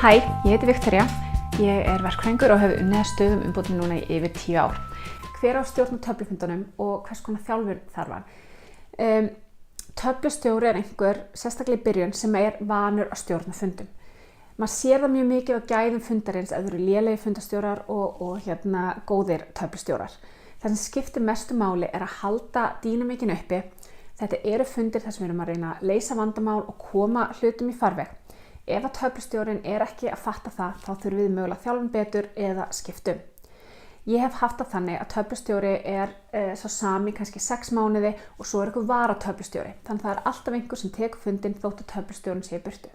Hæ, ég heiti Viktoría. Ég er verkfræðingur og hef unnið að stöðum umbótum núna í yfir 10 ár. Hver á stjórn á töflufundunum og hvers konar þjálfun þarf hann? Töflustjóri er einhver, sérstaklega í byrjun, sem er vanur að stjórna fundum. Maður sér það mjög mikið á gæðum fundarins ef það eru lélegi fundastjórar og góðir töflustjórar. Það sem skiptir mestu máli er að halda dýnamíkinu uppi. Þetta eru fundir þar sem við erum að reyna að leysa vandamál og koma hlutum í farveg. Ef að töflustjórinn er ekki að fatta það, þá þurfum við mögulega að þjálfa hann betur eða skipta um. Ég hef haft það þannig að töflustjóri er sá sami kannski 6 mánuði og svo er einhver varatöflustjóri. Þannig að það er alltaf einhver sem tekur fundinn þótt að töflustjórinn sé í burtu.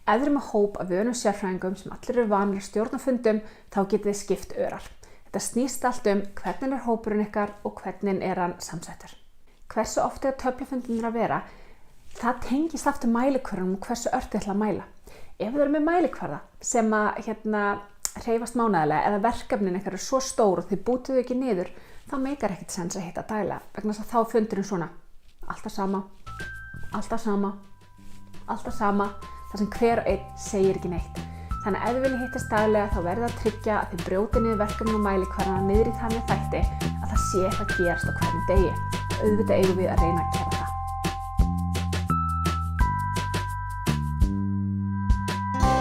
Ef þið eru með hóp af vönum sérfræðingum sem allir eru vanir að stjórna fundum, þá getið þið skipt örar. Þetta snýst allt hvernig er hópurinn ykkar og hvernig er hann samsettur. Hversu oft er töflufundinir að vera? Það tengist aftur mælikvörðunum og hversu ört þið ætla að mæla. Ef þið eru með mælikvarða sem að hreyfast mánaðarlega eða verkefnin ykkar er svo stór og þið bútið þau ekki niður, þá meikar ekkert sens að hitta daglega, vegna þess að þá fundurinn svona alltaf sama, alltaf sama, alltaf sama, þar sem hver og einn segir ekki neitt. Þannig að ef þið viljið hittast daglega þá verður að tryggja að þið brjótið niður verkefnin og mælikvarðana niður í þannig þætti að það sé eitthvað gerast á hverjum degi. Auðvitað eigum við að reyna að